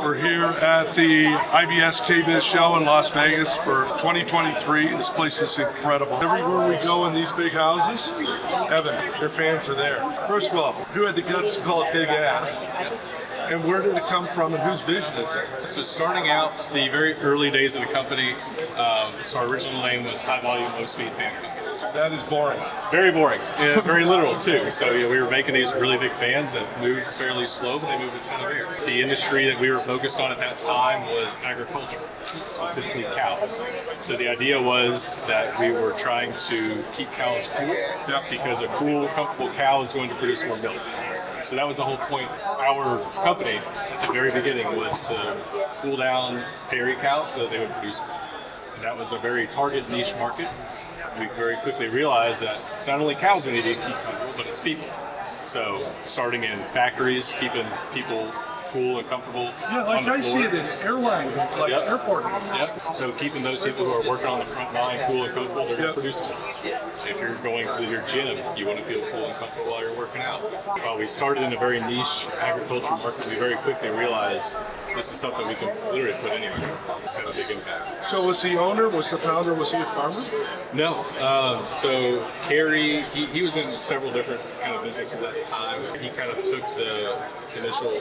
We're here at the IBS KBIS show in Las Vegas for 2023. This place is incredible. Everywhere we go in these big houses, Evan, your fans are there. First of all, who had the guts to call it Big Ass? And where did it come from and whose vision is it? So starting out, the very early days of the company, so our original name was High Volume Low Speed Fan Company. That is boring. Very boring, very literal too. So we were making these really big fans that moved fairly slow, but they moved a ton of air. The industry that we were focused on at that time was agriculture, specifically cows. So the idea was that we were trying to keep cows cool, because a cool, comfortable cow is going to produce more milk. So that was the whole point. Our company at the very beginning was to cool down dairy cows so that they would produce more. And that was a very target niche market. We very quickly realized that it's not only cows we need to keep cool, but it's people. So starting in factories, keeping people cool and comfortable. Yeah, like I see it in airline, like airport. Yep. So keeping those people who are working on the front line cool and comfortable, they're going to produce more. If you're going to your gym, you want to feel cool and comfortable while you're working out. While we started in a very niche agriculture market, we very quickly realized this is something we can literally put anywhere. Have a big impact. So was the owner, was the founder, was he a farmer? No. So Kerry, he was in several different kind of businesses at the time. He kind of took the initial,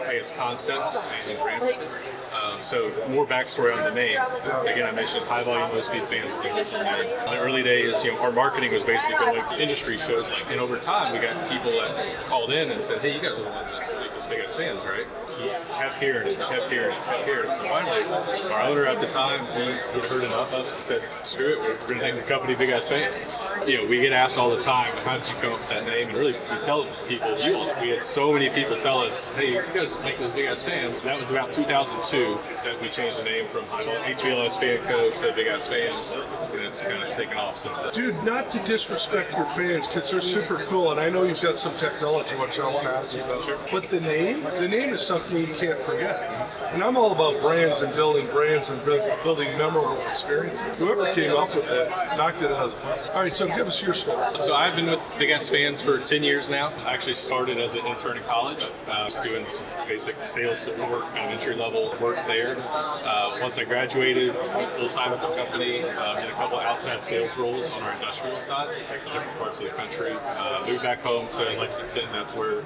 I guess, concepts and ran with it. So more backstory on the name. Again, I mentioned High Volume Low Speed Fans. In the early days, our marketing was basically going to industry shows, and over time, we got people that called in and said, "Hey, you guys are the ones that make those Big Ass Fans, right?" He kept hearing it, kept hearing it, kept hearing it. So finally, our owner at the time, he had heard enough of it and said, "Screw it, we're going to name the company Big Ass Fans." We get asked all the time, "How did you come up with that name?" And really, we tell people, we had so many people tell us, "Hey, you guys make those Big Ass Fans." That was about 2002 that we changed the name from HVLS Fan Co. to Big Ass Fans, and it's kind of taken off since then. Dude, not to disrespect your fans, because they're super cool, and I know you've got some technology, which I want to ask you about. Sure. But the name is something you can't forget. And I'm all about brands and building memorable experiences. Whoever came up with it knocked it out of the park. All right, so give us your story. So I've been with Big Ass Fans for 10 years now. I actually started as an intern in college, doing some basic sales support, kind of entry-level work there. Once I graduated, full-time with the company, did a couple of outside sales roles on our industrial side, different parts of the country. Moved back home to Lexington. That's where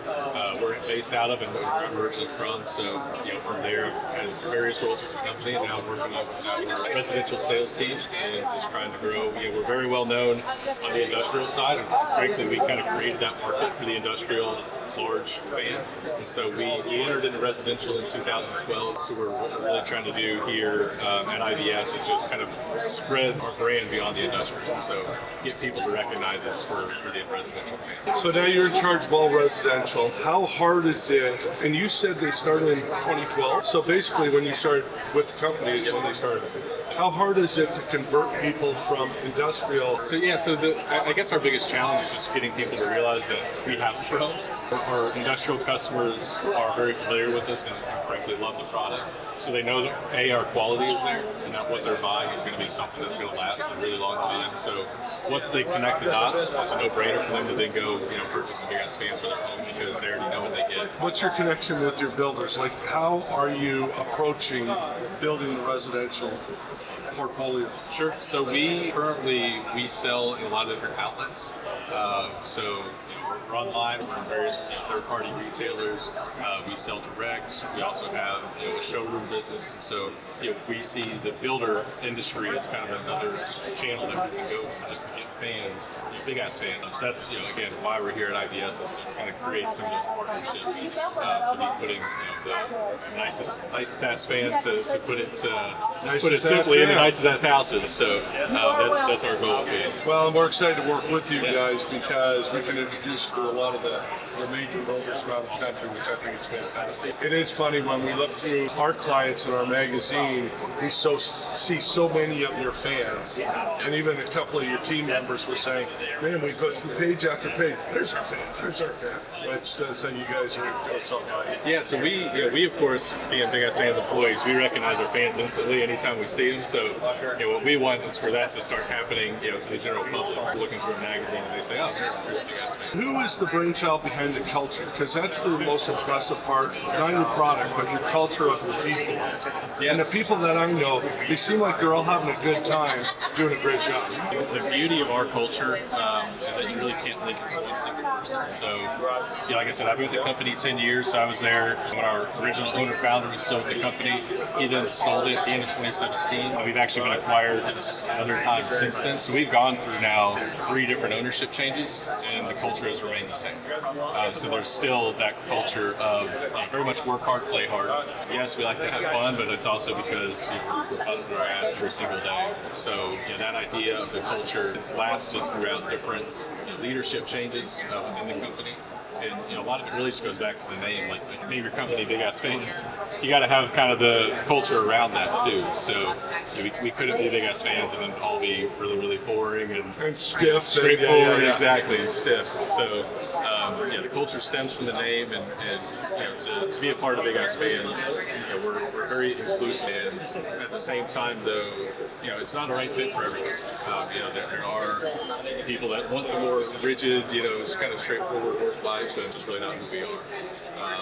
we're based out of and where I'm originally from. So, from there, I've had various roles with the company, and now I'm working on our residential sales team and just trying to grow. We're very well known on the industrial side, and frankly, we kind of created that market for the industrial large fan. And so we entered into residential in 2012. So what we're really trying to do here at IBS is just kind of spread our brand beyond the industrial. So get people to recognize us for the residential fans. So now you're in charge of all residential. How hard is it? And you said they started in 2012. So basically when you started with the company is when they started. How hard is it to convert people from industrial? So I guess our biggest challenge is just getting people to realize that we have drones. Our industrial customers are very familiar with us and frankly love the product. So they know that our quality is there and that what they're buying is going to be something that's going to last for a really long time. So once they connect the dots, it's a no-brainer for them to then go, purchase a Big Ass Fan for their home because they already know what they get. What's your connection with your builders? Like, how are you approaching building the residential portfolio? Sure. So we sell in a lot of different outlets. We're online, we're in various third-party retailers. We sell direct. We also have a showroom business, and so we see the builder industry as kind of another channel that we can go just to get fans, Big Ass Fans. So that's again why we're here at IBS is to kind of create some of those partnerships. To be putting the nicest ass fan to put it simply in the nicest ass houses. So that's our goal. Well, we're excited to work with you guys because we can introduce you to a lot of the major builders around the country, which I think is fantastic. It is funny when we look through our clients in our magazine, we see so many of your fans, and even a couple of your team members were saying, "Man, we go through page after page. There's our fan. There's our fan." Which says that you guys are doing something right. Yeah. So we of course, being Big Ass Fans employees, we recognize our fans instantly anytime we see them. So what we want is for that to start happening, to the general public looking through a magazine and they say, "Oh, here's Big Ass Fans." Who is the brainchild behind and the culture, because that's the most impressive part, not your product, but your culture of the people. Yes. And the people that I know, they seem like they're all having a good time, doing a great job. The beauty of our culture is that you really can't link it to one single person. So, like I said, I've been with the company 10 years. So I was there when our original owner-founder was still with the company. He then sold it at the end of 2017. We've actually been acquired another time since then. So we've gone through now 3 different ownership changes, and the culture has remained the same. So there's still that culture of very much work hard, play hard. Yes, we like to have fun, but it's also because we're busting our ass every single day. So that idea of the culture, it's lasted throughout different leadership changes in the company. And a lot of it really just goes back to the name. Like name your company Big Ass Fans. You got to have kind of the culture around that too. So we couldn't be Big Ass Fans and then all be really, really boring and stiff, straightforward, exactly, and stiff. So the culture stems from the name, and to be a part of Big Ass Fans, we're very inclusive. And at the same time, though, it's not the right fit for everyone. There are people that want the more rigid, just kind of straightforward work lives, but it's really not who we are.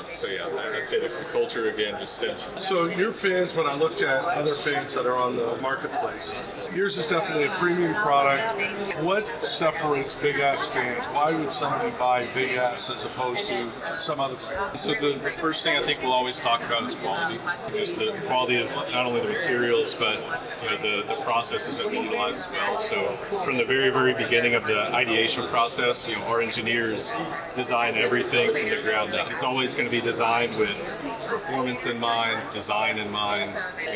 I'd say the culture again just stems from. So your fans, when I look at other fans that are on the marketplace, yours is definitely a premium product. What separates Big Ass Fans? Why would somebody buy Big Ass as opposed to some other brand? So the first thing I think we'll always talk about is quality. Just the quality of not only the materials, but the processes that we utilize as well. So from the very, very beginning of the ideation process, our engineers design everything from the ground up. It's always going to be designed with performance in mind, design in mind,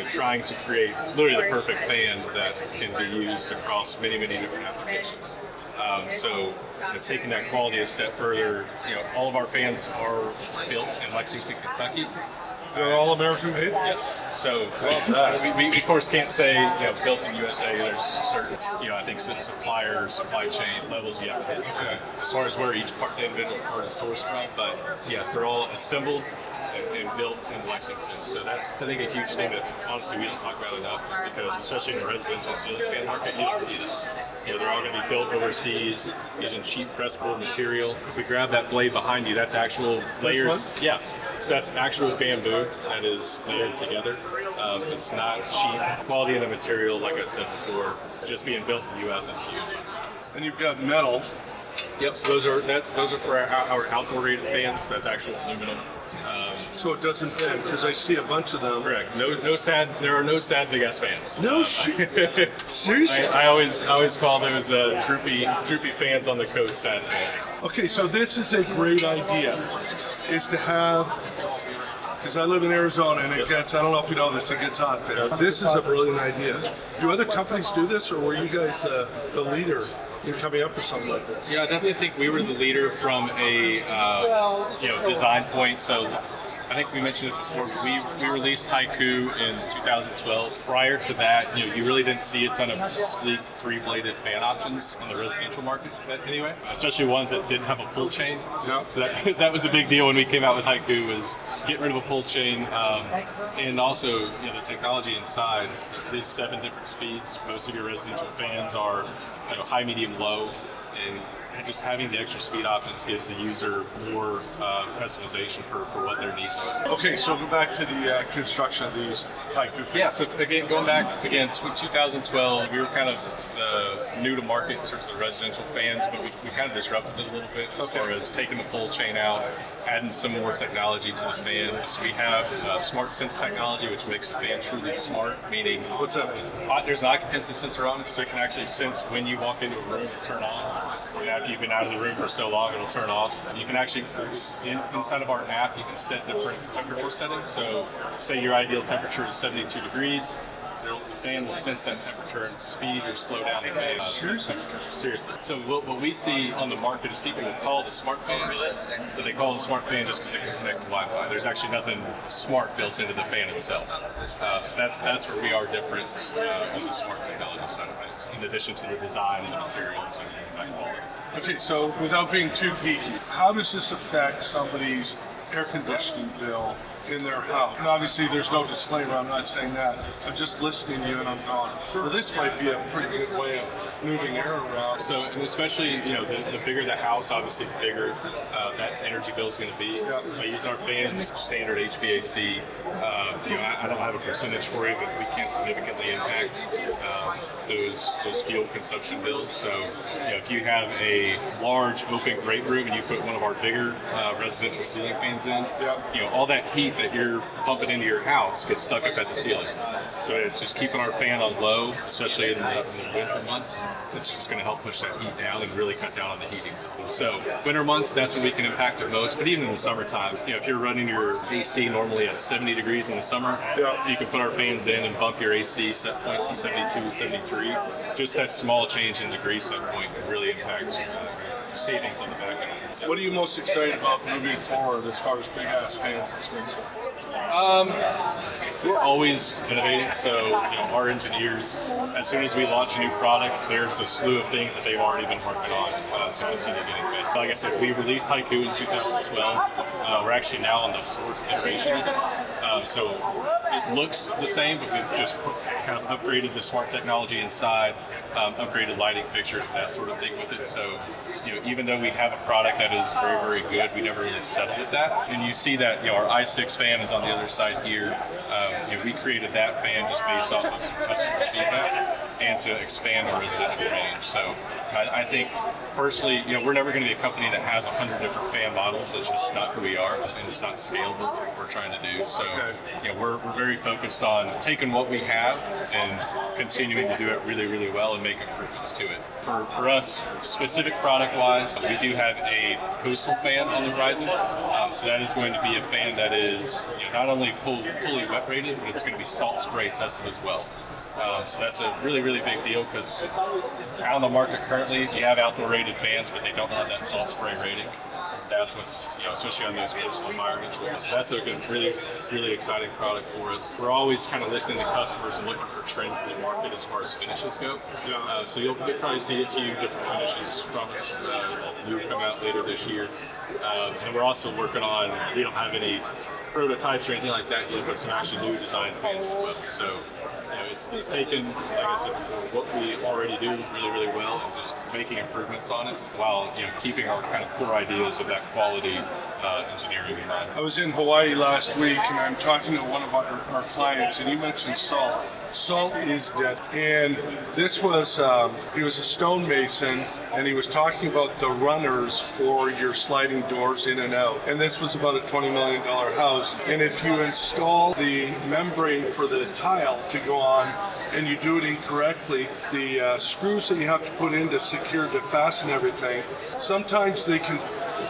trying to create literally the perfect fan that can be used across many, many different applications. Taking that quality a step further, all of our fans are built in Lexington, Kentucky. They're all American made? Yes. So we of course can't say built in USA. There's certain I think supply chain levels you have to hit as far as where each individual part is sourced from. But yes, they're all assembled and built in Lexington. So that's I think a huge thing that honestly we don't talk about enough, just because especially in the residential ceiling fan market you don't see that. They're all going to be built overseas using cheap pressboard material. If we grab that blade behind you, that's actual layers. Yeah, so that's actual bamboo that is layered together. It's not cheap. Quality of the material, like I said before, just being built in the U.S. is huge. And you've got metal. Yep. So those are for our outdoor rated fans. That's actual aluminum. So it doesn't bend, because I see a bunch of them. Correct. No sad. There are no sad Big Ass fans. No shit. Seriously? I always call those droopy fans on the coast sad fans. Okay, so this is a great idea, is to have, because I live in Arizona and it gets, I don't know if you know this, it gets hot there. This is a brilliant idea. Do other companies do this, or were you guys the leader in coming up with something like this? Yeah, I definitely think we were the leader from a design point. So I think we mentioned it before. We released Haiku in 2012. Prior to that, you really didn't see a ton of sleek 3-bladed fan options on the residential market anyway, especially ones that didn't have a pull chain. Yep. So that was a big deal when we came out with Haiku, was getting rid of a pull chain, and also the technology inside. There's 7 different speeds. Most of your residential fans are high, medium, low, and just having the extra speed options gives the user more customization for what their needs are. Okay, so go back to the construction of these Haiku fans. Yeah, so again, going back to 2012, we were kind of new to market in terms of the residential fans, but we kind of disrupted it a little bit as far as taking the pull chain out, adding some more technology to the fan. So we have Smart Sense technology, which makes the fan truly smart, meaning What's that mean? There's an occupancy sensor on it, so it can actually sense when you walk into a room and turn on. And after you've been out of the room for so long, it'll turn off. You can actually, inside of our app, you can set different temperature settings. So say your ideal temperature is 72 degrees. The fan will sense that temperature and speed or slow down the fan. Seriously. So what we see on the market is people will call the smart fan, but they call it a smart fan just because it can connect to Wi-Fi. There's actually nothing smart built into the fan itself. So that's where we are different on the smart technology side of things, in addition to the design and the materials and quality. Okay, so without being too geeky, how does this affect somebody's air conditioning bill in their house? And obviously there's no disclaimer, I'm not saying that. I'm just listening to you and I'm going, well, this might be a pretty good way of moving air around. So, and especially, the bigger the house, obviously, the bigger that energy bill is going to be. Yeah. By using our fans, standard HVAC, I don't have a percentage for you, but we can significantly impact those fuel consumption bills. So, if you have a large open great room and you put one of our bigger residential ceiling fans in, all that heat that you're pumping into your house gets stuck up at the ceiling. So it's just keeping our fan on low, especially in the winter months. It's just going to help push that heat down and really cut down on the heating. So winter months, that's when we can impact it most. But even in the summertime, if you're running your AC normally at 70 degrees in the summer, you can put our fans in and bump your AC set point to 72, 73. Just that small change in degree set point can really impact savings on the back end. What are you most excited about moving forward as far as big ass fans is concerned? We're always innovating, so our engineers, as soon as we launch a new product, there's a slew of things that they've already been working on to continue getting better. Like I said, we released Haiku in 2012. We're actually now on the 4th iteration of it. So it looks the same, but we've just kind of upgraded the smart technology inside, upgraded lighting fixtures, that sort of thing with it. So even though we have a product that is very, very good, we never really settled with that. And you see that our i6 fan is on the other side here. We created that fan just based off of some customer feedback and to expand our residential range. So I think personally, we're never going to be a company that has 100 different fan models. That's just not who we are, and it's not scalable for what we're trying to do. So we're very focused on taking what we have and continuing to do it really, really well and make improvements to it. For us, specific product-wise, we do have a coastal fan on the horizon. So that is going to be a fan that is not only fully wet rated, but it's going to be salt spray tested as well. So that's a really, really big deal because out on the market currently, you have outdoor rated fans, but they don't have that salt spray rating. That's what's, especially on those coastal environments. So that's a good, really, really exciting product for us. We're always kind of listening to customers and looking for trends in the market as far as finishes go. So you'll probably see a few different finishes from us that will come out later this year. And we're also working on, we don't have any prototypes or anything like that yet, but some actually new design fans as well. So it's taken, like I said before, what we already do really, really well and just making improvements on it while keeping our kind of core ideas of that quality engineering in mind. I was in Hawaii last week and I'm talking to one of our clients and you mentioned salt. Salt is dead. And this was, he was a stonemason and he was talking about the runners for your sliding doors in and out. And this was about a $20 million house. And if you install the membrane for the tile to go on and you do it incorrectly, the screws that you have to put in to secure, to fasten everything, sometimes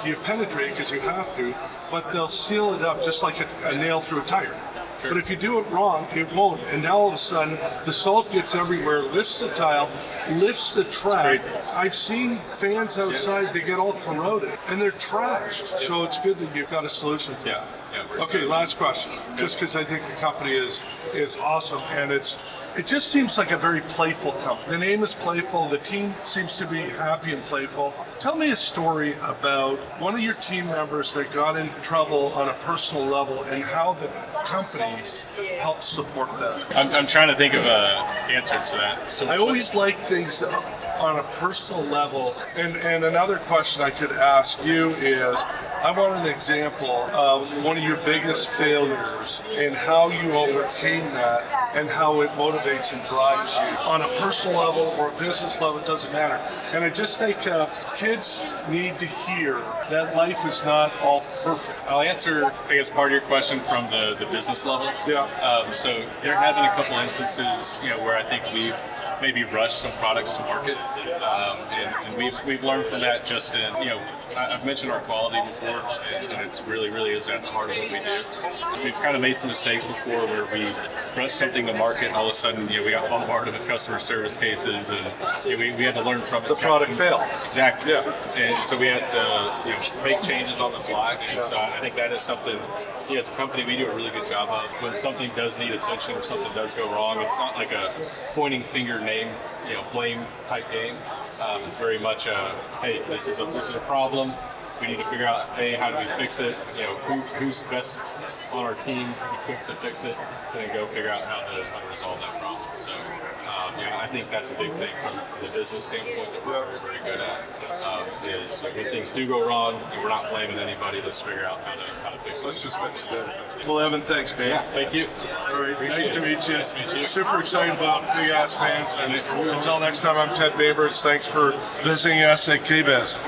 you penetrate because you have to, but they'll seal it up just like a nail through a tire. Sure. But if you do it wrong, it won't. And now all of a sudden, the salt gets everywhere, lifts the tile, lifts the track. I've seen fans outside, they get all corroded, and they're trashed. So it's good that you've got a solution for that. Okay, last question. Just because I think the company is awesome, and it just seems like a very playful company. The name is playful. The team seems to be happy and playful. Tell me a story about one of your team members that got in trouble on a personal level and how the company helped support that. I'm trying to think of an answer to that. So I always like things on a personal level. And another question I could ask you is, I want an example of one of your biggest failures and how you overcame that and how it motivates and drives you on a personal level or a business level, it doesn't matter. And I just think kids need to hear that life is not all perfect. I'll answer, I guess, part of your question from the business level. So there have been a couple instances, where I think we've maybe rushed some products to market, and we've learned from that just in, I've mentioned our quality before, and it's really, really is at the heart of what we do. We've kind of made some mistakes before where we rushed something to market, and all of a sudden, we got bombarded with customer service cases, and we had to learn from it. The product failed. Exactly. And so we had to, make changes on the fly, and so I think that is something, as a company, we do a really good job of. When something does need attention or something does go wrong, it's not like a pointing finger name, blame type game. It's very much hey, this is a problem. We need to figure out, hey, how do we fix it? Who's best on our team equipped to fix it, and then go figure out how to resolve that problem. So, I think that's a big thing from the business standpoint that we're very good at. Is when things do go wrong, we're not blaming anybody. Let's figure out how to fix it. Let's just fix it. Well, Evan, thanks, man. Yeah, thank you. All right, nice to meet you. Nice to meet you. Super excited about Big Ass Fans. And until next time, I'm Ted Babers. Thanks for visiting us at KBIS.